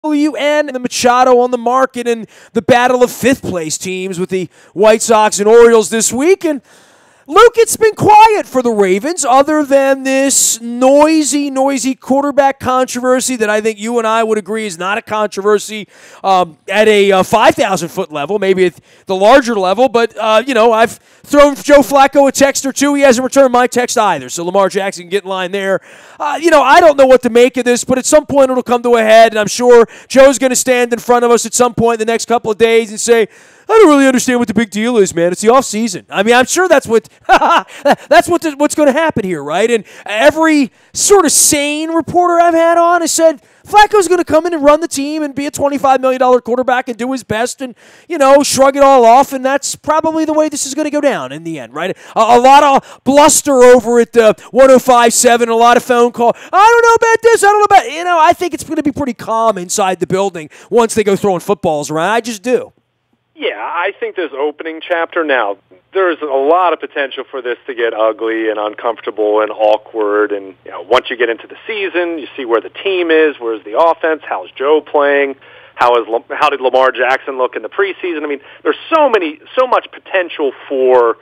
WN and the Machado on the market in the battle of fifth-place teams with the White Sox and Orioles this week. And Luke, it's been quiet for the Ravens other than this noisy quarterback controversy that I think you and I would agree is not a controversy at a 5,000-foot level, maybe at the larger level. But, I've thrown Joe Flacco a text or two. He hasn't returned my text either, so Lamar Jackson can get in line there. I don't know what to make of this, but at some point it'll come to a head, and I'm sure Joe's going to stand in front of us at some point in the next couple of days and say, I don't really understand what the big deal is, man. It's the off season. I mean, I'm sure that's what's going to happen here, right? And every sort of sane reporter I've had on has said Flacco's going to come in and run the team and be a $25 million quarterback and do his best and, shrug it all off, and that's probably the way this is going to go down in the end, right? A lot of bluster over at 105.7, a lot of phone call. I don't know about this. I don't know about, I think it's going to be pretty calm inside the building once they go throwing footballs around. I just do. Yeah, I think this opening chapter now, there's a lot of potential for this to get ugly and uncomfortable and awkward. And once you get into the season, you see where the team is, where's the offense, how's Joe playing, how did Lamar Jackson look in the preseason? I mean, there's so much potential for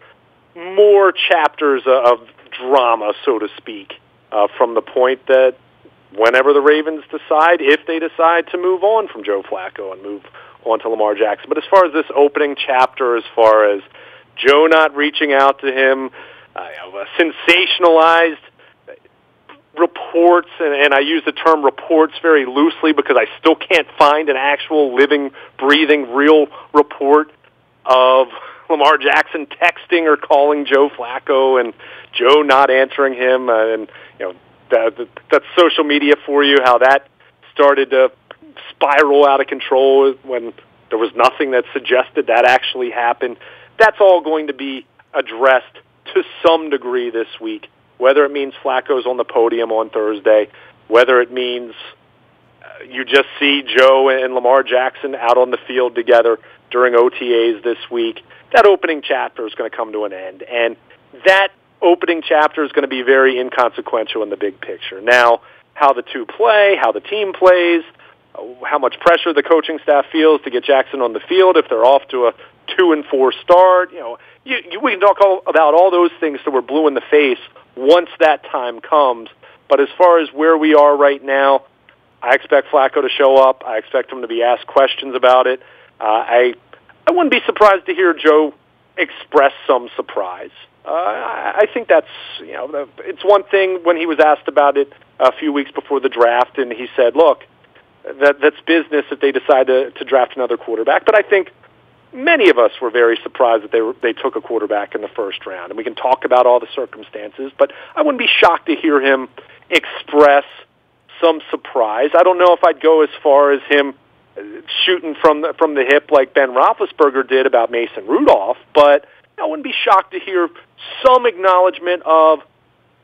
more chapters of drama, so to speak, from the point that whenever the Ravens decide, if they decide to move on from Joe Flacco and move on to Lamar Jackson. But as far as this opening chapter, as far as Joe not reaching out to him, sensationalized reports, and I use the term reports very loosely because I still can't find an actual living, breathing, real report of Lamar Jackson texting or calling Joe Flacco and Joe not answering him. That's social media for you, how that started to spiral out of control when there was nothing that suggested that actually happened. That's all going to be addressed to some degree this week, whether it means Flacco's on the podium on Thursday, whether it means you just see Joe and Lamar Jackson out on the field together during OTAs this week. That opening chapter is going to come to an end, and that opening chapter is going to be very inconsequential in the big picture. Now, how the two play, how the team plays, how much pressure the coaching staff feels to get Jackson on the field if they're off to a 2-4 start. We can talk about all those things that we're blue in the face once that time comes. But as far as where we are right now, I expect Flacco to show up. I expect him to be asked questions about it. I wouldn't be surprised to hear Joe express some surprise. I think that's, it's one thing when he was asked about it a few weeks before the draft, and he said, look, that's business if they decide to draft another quarterback. But I think many of us were very surprised that they took a quarterback in the first round. And we can talk about all the circumstances, but I wouldn't be shocked to hear him express some surprise. I don't know if I'd go as far as him shooting from the hip like Ben Roethlisberger did about Mason Rudolph, but I wouldn't be shocked to hear some acknowledgement of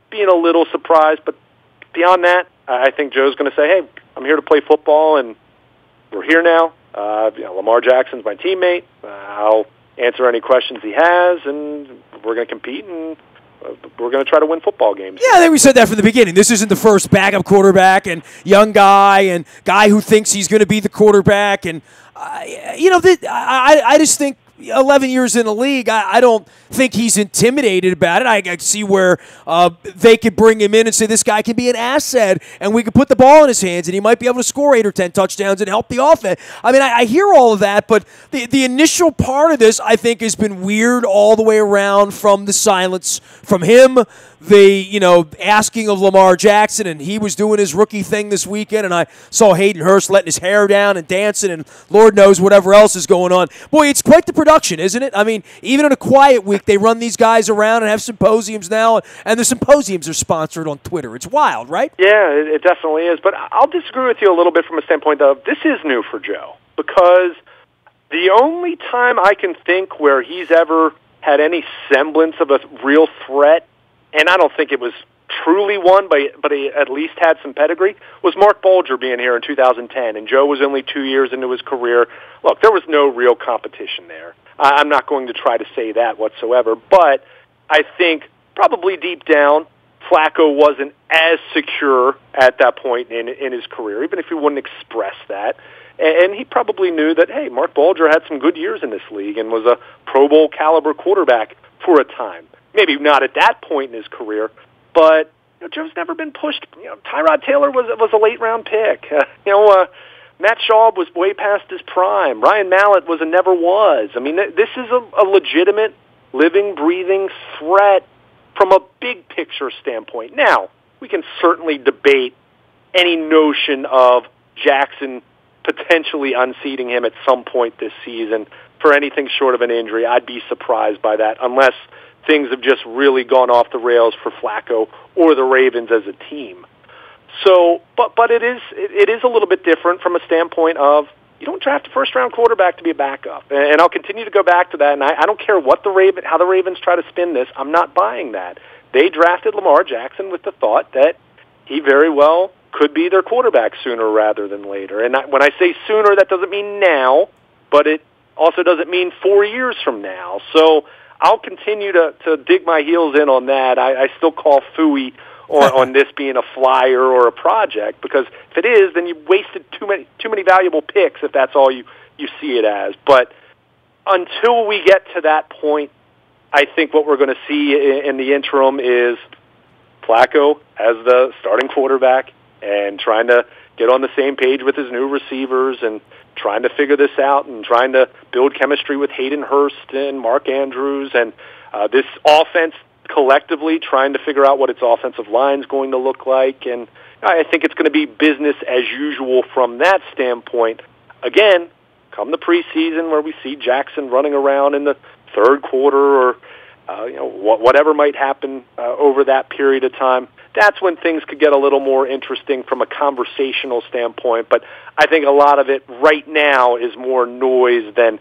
being a little surprised. But beyond that, I think Joe's going to say, hey, I'm here to play football, and we're here now. Lamar Jackson's my teammate. I'll answer any questions he has, and we're going to compete, and we're going to try to win football games. Yeah, I think we said that from the beginning. This isn't the first backup quarterback and young guy and guy who thinks he's going to be the quarterback. And, I just think 11 years in the league, I don't think he's intimidated about it. I see where they could bring him in and say this guy can be an asset, and we could put the ball in his hands, and he might be able to score 8 or 10 touchdowns and help the offense. I mean, I hear all of that, but the initial part of this, I think, has been weird all the way around, from the silence from him, the asking of Lamar Jackson, and he was doing his rookie thing this weekend, and I saw Hayden Hurst letting his hair down and dancing, and Lord knows whatever else is going on. Boy, it's quite the production, isn't it? I mean, even in a quiet week, they run these guys around and have symposiums now, and the symposiums are sponsored on Twitter. It's wild, right? Yeah, it definitely is. But I'll disagree with you a little bit from a standpoint of this is new for Joe, because the only time I can think where he's ever had any semblance of a real threat, and I don't think it was truly one, but he at least had some pedigree, was Mark Bulger being here in 2010, and Joe was only 2 years into his career. Look, there was no real competition there. I'm not going to try to say that whatsoever, but I think probably deep down, Flacco wasn't as secure at that point in his career, even if he wouldn't express that. And he probably knew that, hey, Mark Bulger had some good years in this league and was a Pro Bowl caliber quarterback for a time. Maybe not at that point in his career, but Joe's never been pushed. Tyrod Taylor was a late round pick. Matt Schaub was way past his prime. Ryan Mallett was a never was. I mean, this is a legitimate, living, breathing threat from a big picture standpoint. Now, we can certainly debate any notion of Jackson potentially unseating him at some point this season for anything short of an injury. I'd be surprised by that unless things have just really gone off the rails for Flacco or the Ravens as a team. So, but it is a little bit different from a standpoint of you don't draft a first-round quarterback to be a backup. And I'll continue to go back to that, and I don't care how the Ravens try to spin this. I'm not buying that. They drafted Lamar Jackson with the thought that he very well could be their quarterback sooner rather than later. And when I say sooner, that doesn't mean now, but it also doesn't mean 4 years from now. So I'll continue to dig my heels in on that. I still call phooey on this being a flyer or a project, because if it is, then you wasted too many valuable picks if that's all you see it as. But until we get to that point, I think what we're going to see in the interim is Flacco as the starting quarterback and trying to get on the same page with his new receivers and trying to figure this out and trying to build chemistry with Hayden Hurst and Mark Andrews and this offense collectively trying to figure out what its offensive line is going to look like. And I think it's going to be business as usual from that standpoint. Again, come the preseason where we see Jackson running around in the third quarter or whatever might happen over that period of time, that's when things could get a little more interesting from a conversational standpoint. But I think a lot of it right now is more noise than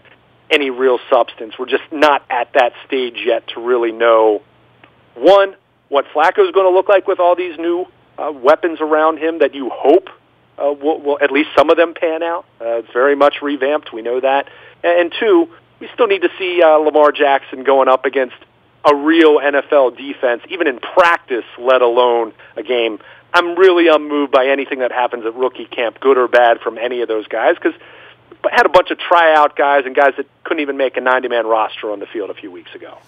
any real substance. We're just not at that stage yet to really know, one, what Flacco's going to look like with all these new weapons around him that you hope will at least some of them pan out. It's very much revamped. We know that. And two, we still need to see Lamar Jackson going up against a real NFL defense, even in practice, let alone a game. I'm really unmoved by anything that happens at rookie camp, good or bad, from any of those guys, because I had a bunch of tryout guys and guys that couldn't even make a 90-man roster on the field a few weeks ago.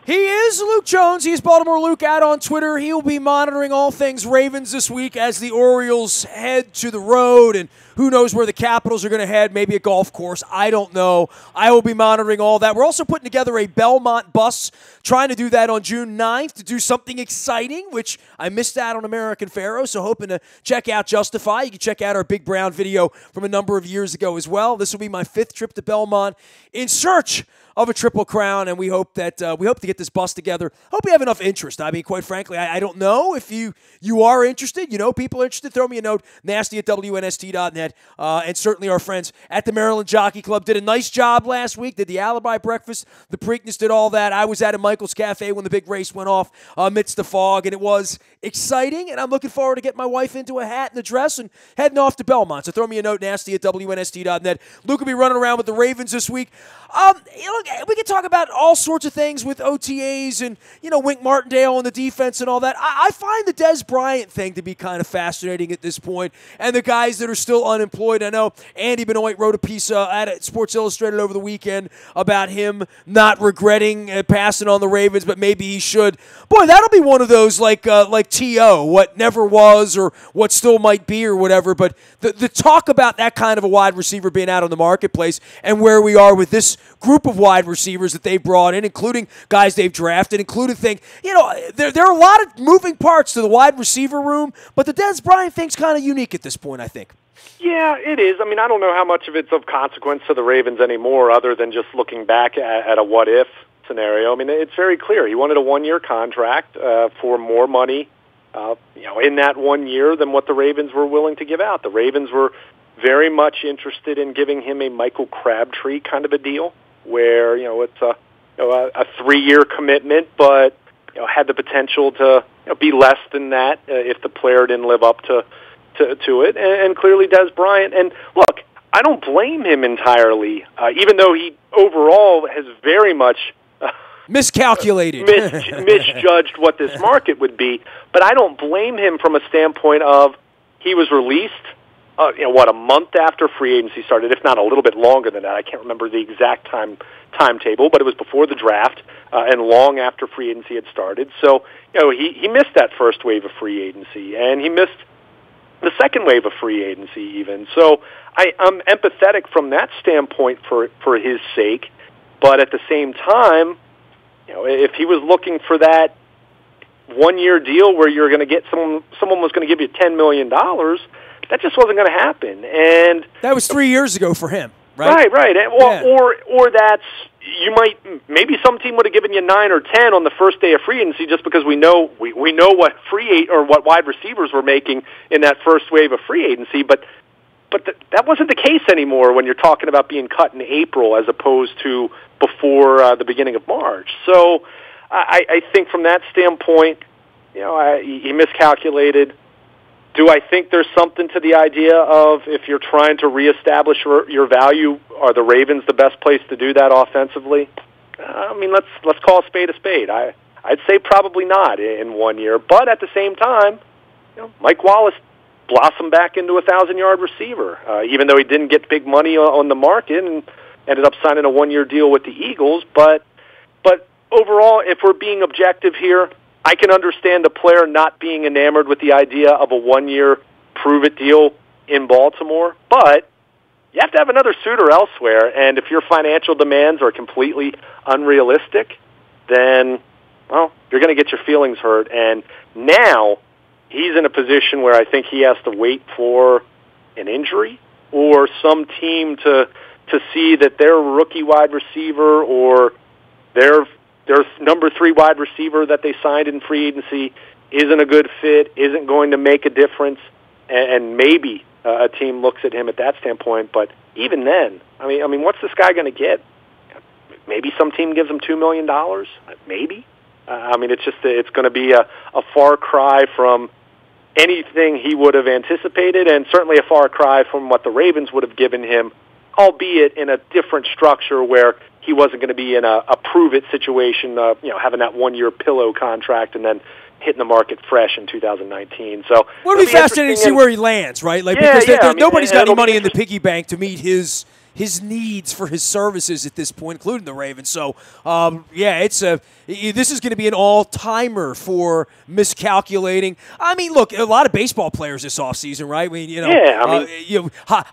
He is Luke Jones. He's Baltimore Luke out on Twitter. He'll be monitoring all things Ravens this week as the Orioles head to the road, and who knows where the Capitals are going to head, maybe a golf course. I don't know. I will be monitoring all that. We're also putting together a Belmont bus, trying to do that on June 9th to do something exciting, which I missed out on American Pharoah, so hoping to check out Justify. You can check out our Big Brown video from a number of years ago as well. This will be my 5th trip to Belmont in search of a Triple Crown, and we hope to get this bus together. Hope we have enough interest. I mean, quite frankly, I don't know if you are interested. People are interested. Throw me a note, nasty@WNST.net. And certainly our friends at the Maryland Jockey Club did a nice job last week. Did the Alibi Breakfast. The Preakness did all that. I was at a Michael's Cafe when the big race went off amidst the fog, and it was exciting, and I'm looking forward to getting my wife into a hat and a dress and heading off to Belmont. So throw me a note, nasty@WNST.net. Luke will be running around with the Ravens this week. We can talk about all sorts of things with OTAs and, Wink Martindale and the defense and all that. I find the Dez Bryant thing to be kind of fascinating at this point, and the guys that are still unemployed. I know Andy Benoit wrote a piece at Sports Illustrated over the weekend about him not regretting passing on the Ravens, but maybe he should. Boy, that'll be one of those like T.O., what never was or what still might be or whatever. But the talk about that kind of a wide receiver being out on the marketplace and where we are with this group of wide receivers that they brought in, including guys they've drafted, including things. There are a lot of moving parts to the wide receiver room, but the Dez Bryant thing's kind of unique at this point, I think. Yeah, it is. I mean, I don't know how much of it's of consequence to the Ravens anymore other than just looking back at a what-if scenario. I mean, it's very clear. He wanted a one-year contract for more money, in that 1 year than what the Ravens were willing to give out. The Ravens were very much interested in giving him a Michael Crabtree kind of a deal where, it's a 3-year commitment, but had the potential to be less than that if the player didn't live up to it. And clearly Dez Bryant. And look, I don't blame him entirely, even though he overall has very much miscalculated, misjudged what this market would be. But I don't blame him from a standpoint of he was released, a month after free agency started, if not a little bit longer than that. I can't remember the exact timetable, but it was before the draft and long after free agency had started. So, he missed that first wave of free agency, and he missed the second wave of free agency even. So I'm empathetic from that standpoint for his sake, but at the same time, if he was looking for that one-year deal where you're going to get someone was going to give you $10 million, that just wasn't going to happen. And that was 3 years ago for him, right? Right. Or that's maybe some team would have given you 9 or 10 on the first day of free agency just because we know what what wide receivers were making in that first wave of free agency, but that wasn't the case anymore when you're talking about being cut in April as opposed to before the beginning of March. So I think from that standpoint, he miscalculated. Do I think there's something to the idea of if you're trying to reestablish your value, are the Ravens the best place to do that offensively? Let's call a spade a spade. I'd say probably not in 1 year, but at the same time, Mike Wallace blossomed back into a 1,000-yard receiver, even though he didn't get big money on the market and ended up signing a 1-year deal with the Eagles. But overall, if we're being objective here, I can understand a player not being enamored with the idea of a 1-year prove-it deal in Baltimore, but you have to have another suitor elsewhere, and if your financial demands are completely unrealistic, then, you're going to get your feelings hurt. And now he's in a position where I think he has to wait for an injury or some team to see that their rookie wide receiver or their number 3 wide receiver that they signed in free agency isn't a good fit, isn't going to make a difference, and maybe a team looks at him at that standpoint. But even then, what's this guy going to get? Maybe some team gives him $2 million. Maybe. It's going to be a far cry from anything he would have anticipated, and certainly a far cry from what the Ravens would have given him, albeit in a different structure where he wasn't going to be in a prove-it situation, having that 1-year pillow contract and then hitting the market fresh in 2019. So it'll be fascinating to see where he lands, right? Nobody's got any money in the piggy bank to meet his needs for his services at this point, including the Ravens. So, this is going to be an all-timer for miscalculating. Look, a lot of baseball players this offseason, right?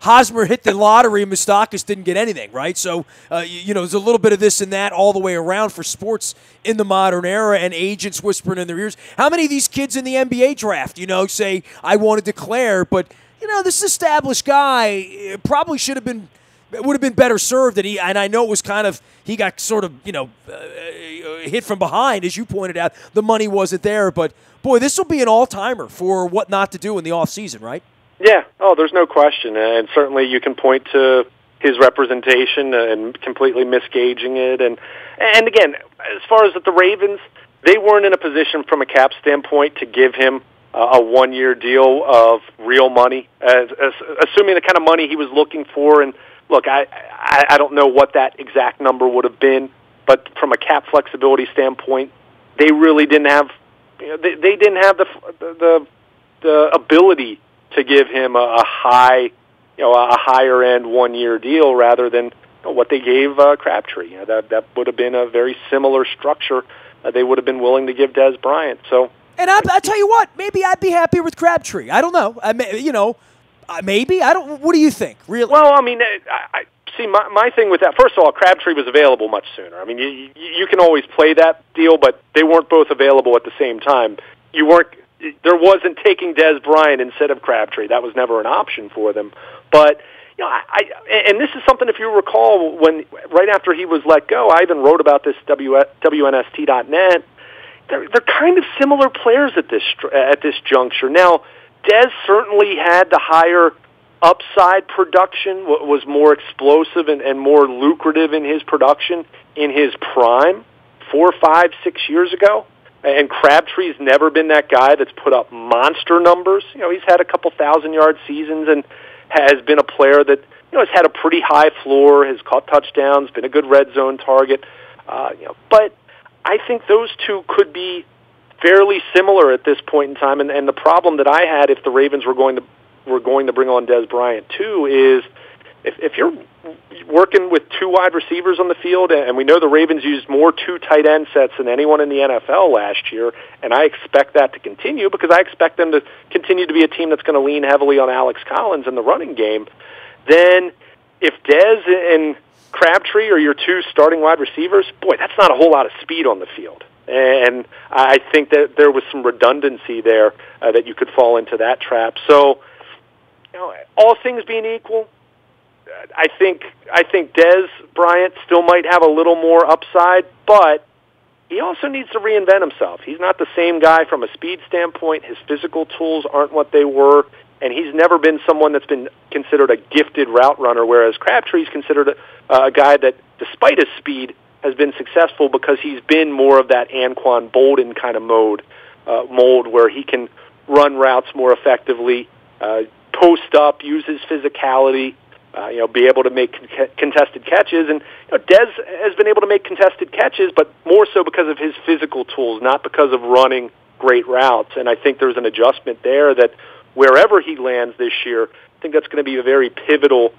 Hosmer hit the lottery and Moustakas didn't get anything, right? So, there's a little bit of this and that all the way around for sports in the modern era and agents whispering in their ears. How many of these kids in the NBA draft, say, I want to declare, but, this established guy probably would have been better served and I know it was he got sort of, hit from behind, as you pointed out. The money wasn't there, but, boy, this will be an all-timer for what not to do in the offseason, right? Yeah. Oh, there's no question. And certainly you can point to his representation and completely misgauging it. And again, as far as the Ravens, they weren't in a position from a cap standpoint to give him a 1-year deal of real money, assuming the kind of money he was looking for. And look, I don't know what that exact number would have been, but from a cap flexibility standpoint, they really didn't have. They didn't have the ability to give him a higher end 1-year deal rather than what they gave Crabtree. That would have been a very similar structure. They would have been willing to give Dez Bryant. So, and I'll tell you what, maybe I'd be happier with Crabtree. I don't know. Maybe. I don't. What do you think? Really? Well, I see. My thing with that. First of all, Crabtree was available much sooner. You can always play that deal, but they weren't both available at the same time. There wasn't taking Dez Bryant instead of Crabtree. That was never an option for them. But and this is something, if you recall, when right after he was let go, I even wrote about this WNST.net. They're kind of similar players at this juncture. Now, Dez certainly had the higher upside production, was more explosive and more lucrative in his production in his prime 4, 5, 6 years ago. And Crabtree's never been that guy that's put up monster numbers. He's had a couple 1,000-yard seasons and has been a player that has had a pretty high floor, has caught touchdowns, been a good red zone target. But I think those two could be fairly similar at this point in time. And the problem that I had if the Ravens were going to bring on Dez Bryant too is if you're working with two wide receivers on the field, and we know the Ravens used more two tight end sets than anyone in the NFL last year, and I expect that to continue because I expect them to continue to be a team that's going to lean heavily on Alex Collins in the running game, then if Dez and Crabtree are your two starting wide receivers, boy, that's not a whole lot of speed on the field. And I think that there was some redundancy there that you could fall into that trap. So, all things being equal, I think Dez Bryant still might have a little more upside, but he also needs to reinvent himself. He's not the same guy from a speed standpoint. His physical tools aren't what they were, and he's never been someone that's been considered a gifted route runner, whereas Crabtree's considered a guy that, despite his speed, has been successful because he's been more of that Anquan Boldin kind of mold where he can run routes more effectively, post up, use his physicality, be able to make contested catches. And Dez has been able to make contested catches, but more so because of his physical tools, not because of running great routes. And I think there's an adjustment there that wherever he lands this year, I think that's going to be a very pivotal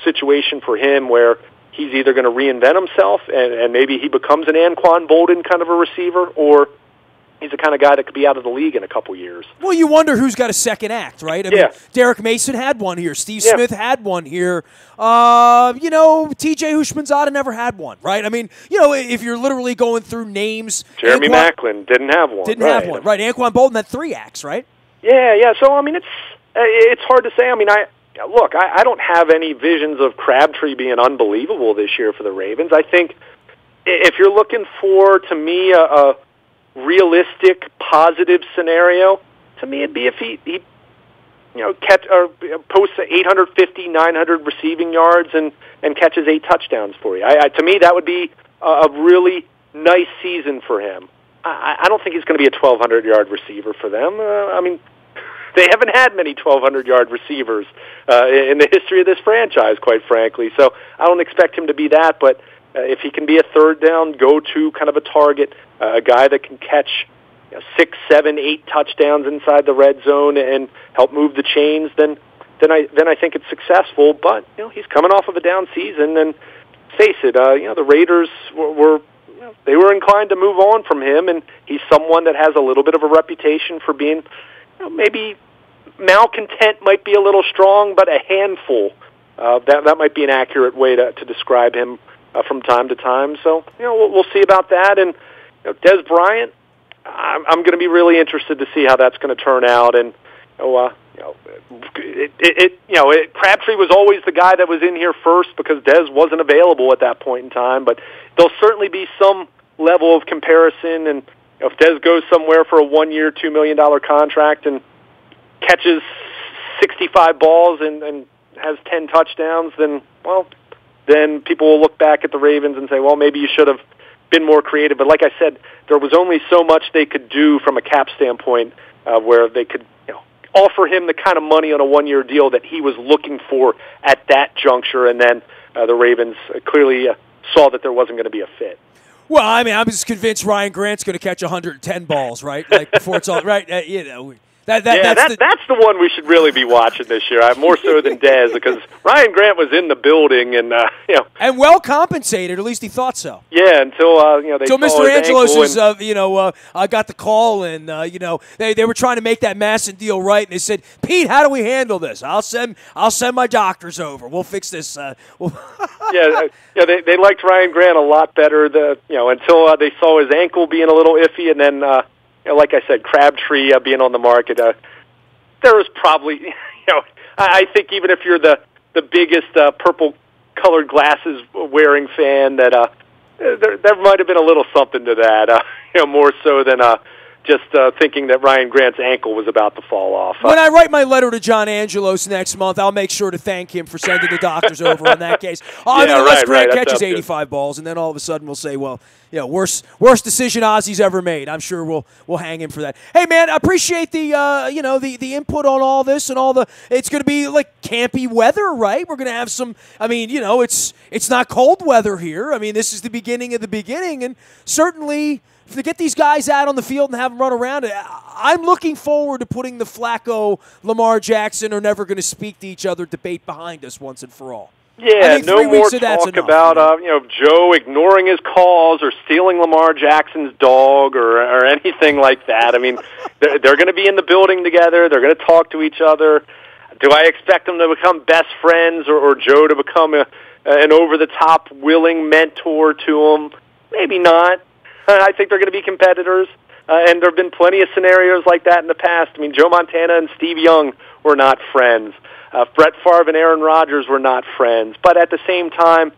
situation for him where he's either going to reinvent himself and maybe he becomes an Anquan Boldin kind of a receiver, or he's the kind of guy that could be out of the league in a couple years. Well, you wonder who's got a second act, right? I mean, Derek Mason had one here. Steve Smith had one here. T.J. Houshmandzadeh never had one, right? I mean, if you're literally going through names. Jeremy Maclin didn't have one. Have one, right. Anquan Boldin had 3 acts, right? Yeah. So, I mean, it's hard to say. I mean, I don't have any visions of Crabtree being unbelievable this year for the Ravens. I think if you're looking for, to me, a realistic, positive scenario, to me it'd be if he posts 850, 900 receiving yards and catches 8 touchdowns for you. To me, that would be a really nice season for him. I don't think he's going to be a 1,200-yard receiver for them. I mean, they haven't had many 1,200-yard receivers in the history of this franchise, quite frankly. So I don't expect him to be that, but if he can be a third down, go-to kind of a target, a guy that can catch 6, 7, 8 touchdowns inside the red zone and help move the chains, then I think it's successful. But he's coming off of a down season, and face it, the Raiders were inclined to move on from him, and he's someone that has a little bit of a reputation for being maybe malcontent might be a little strong, but a handful. That might be an accurate way to describe him from time to time. So we'll see about that. And Dez Bryant, I'm going to be really interested to see how that's going to turn out. And Crabtree was always the guy that was in here first because Dez wasn't available at that point in time. But there'll certainly be some level of comparison. And if Dez goes somewhere for a 1-year, $2 million contract and catches 65 balls and has 10 touchdowns, then people will look back at the Ravens and say, well, maybe you should have been more creative. But like I said, there was only so much they could do from a cap standpoint where they could offer him the kind of money on a 1-year deal that he was looking for at that juncture, and then the Ravens clearly saw that there wasn't going to be a fit. Well, I mean, I'm just convinced Ryan Grant's going to catch 110 balls, right? Like before it's all right. That's the one we should really be watching this year, more so than Dez, because Ryan Grant was in the building and and well compensated. At least he thought so. Yeah, until so Mr. Angelos got the call, and they were trying to make that Masson deal right, and they said, Pete, how do we handle this? I'll send my doctors over. We'll fix this. They liked Ryan Grant a lot better until they saw his ankle being a little iffy, and then. Like I said, Crabtree being on the market, there was probably, I think even if you're the biggest purple-colored glasses-wearing fan, that there might have been a little something to that, more so than just thinking that Ryan Grant's ankle was about to fall off. When I write my letter to John Angelos next month, I'll make sure to thank him for sending the doctors over on that case. Unless Grant catches 85 balls, and then all of a sudden we'll say, well, worst decision Ozzy's ever made. I'm sure we'll hang him for that. Hey, man, I appreciate the the input on all this and all the. It's going to be like campy weather, right? We're going to have some. I mean, it's not cold weather here. I mean, this is the beginning of the beginning, and certainly. To get these guys out on the field and have them run around, I'm looking forward to putting the Flacco, Lamar Jackson are never going to speak to each other debate behind us once and for all. Yeah, no more talk about Joe ignoring his calls or stealing Lamar Jackson's dog or anything like that. I mean, they're going to be in the building together. They're going to talk to each other. Do I expect them to become best friends or Joe to become an over-the-top willing mentor to him? Maybe not. I think they're going to be competitors, and there have been plenty of scenarios like that in the past. I mean, Joe Montana and Steve Young were not friends. Brett Favre and Aaron Rodgers were not friends. But at the same time,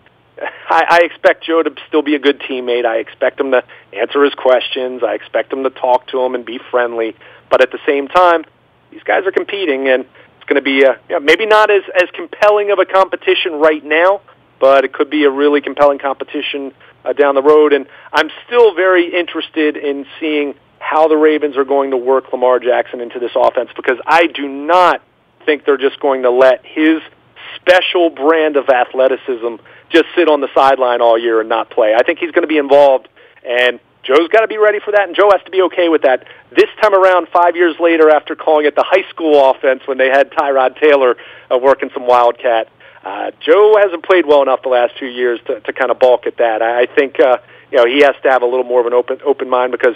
I expect Joe to still be a good teammate. I expect him to answer his questions. I expect him to talk to him and be friendly. But at the same time, these guys are competing, and it's going to be maybe not as compelling of a competition right now, but it could be a really compelling competition down the road, and I'm still very interested in seeing how the Ravens are going to work Lamar Jackson into this offense, because I do not think they're just going to let his special brand of athleticism just sit on the sideline all year and not play. I think he's going to be involved, and Joe's got to be ready for that, and Joe has to be okay with that. This time around, 5 years later, after calling it the high school offense when they had Tyrod Taylor working some Wildcat, Joe hasn't played well enough the last 2 years to kind of balk at that. I think he has to have a little more of an open mind, because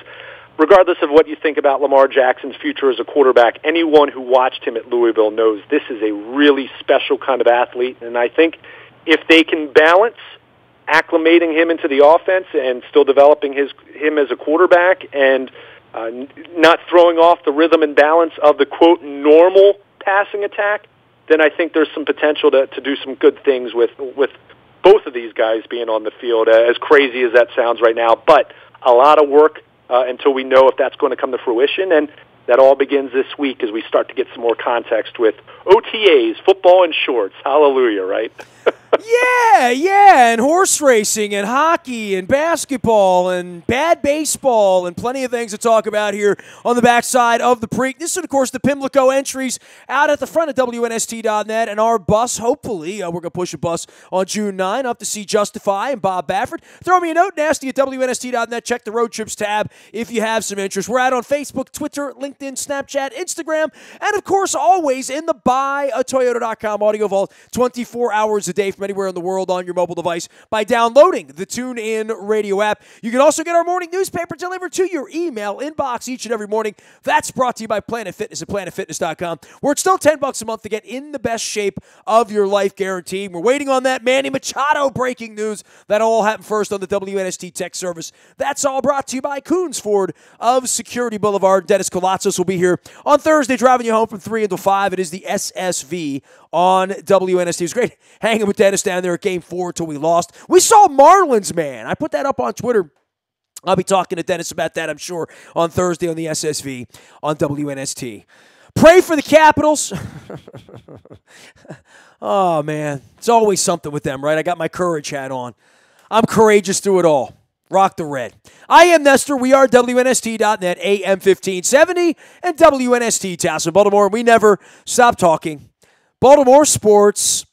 regardless of what you think about Lamar Jackson's future as a quarterback, anyone who watched him at Louisville knows this is a really special kind of athlete. And I think if they can balance acclimating him into the offense and still developing him as a quarterback and not throwing off the rhythm and balance of the, quote, normal passing attack, then I think there's some potential to do some good things with both of these guys being on the field, as crazy as that sounds right now. But a lot of work until we know if that's going to come to fruition, and that all begins this week as we start to get some more context with OTAs, football and shorts. Hallelujah, right? Yeah, and horse racing and hockey and basketball and bad baseball and plenty of things to talk about here on the backside of the Preakness. And, of course, the Pimlico entries out at the front of WNST.net, and our bus, hopefully, we're going to push a bus on June 9 up to see Justify and Bob Baffert. Throw me a note, Nasty, at WNST.net. Check the Road Trips tab if you have some interest. We're out on Facebook, Twitter, LinkedIn, Snapchat, Instagram, and, of course, always in the buyatoyota.com audio vault 24 hours a day from anywhere in the world on your mobile device by downloading the TuneIn Radio app. You can also get our morning newspaper delivered to your email inbox each and every morning. That's brought to you by Planet Fitness at planetfitness.com, where it's still $10 a month to get in the best shape of your life, guaranteed. We're waiting on that Manny Machado breaking news. That'll all happen first on the WNST Tech Service. That's all brought to you by Coons Ford of Security Boulevard. Dennis Kolatzos will be here on Thursday, driving you home from 3 until 5. It is the SSV on WNST. It was great hanging with Dennis down there at Game 4 until we lost. We saw Marlins, man. I put that up on Twitter. I'll be talking to Dennis about that, I'm sure, on Thursday on the SSV on WNST. Pray for the Capitals. Oh, man. It's always something with them, right? I got my courage hat on. I'm courageous through it all. Rock the red. I am Nestor. We are WNST.net, AM 1570, and WNST Towson, Baltimore. We never stop talking Baltimore sports.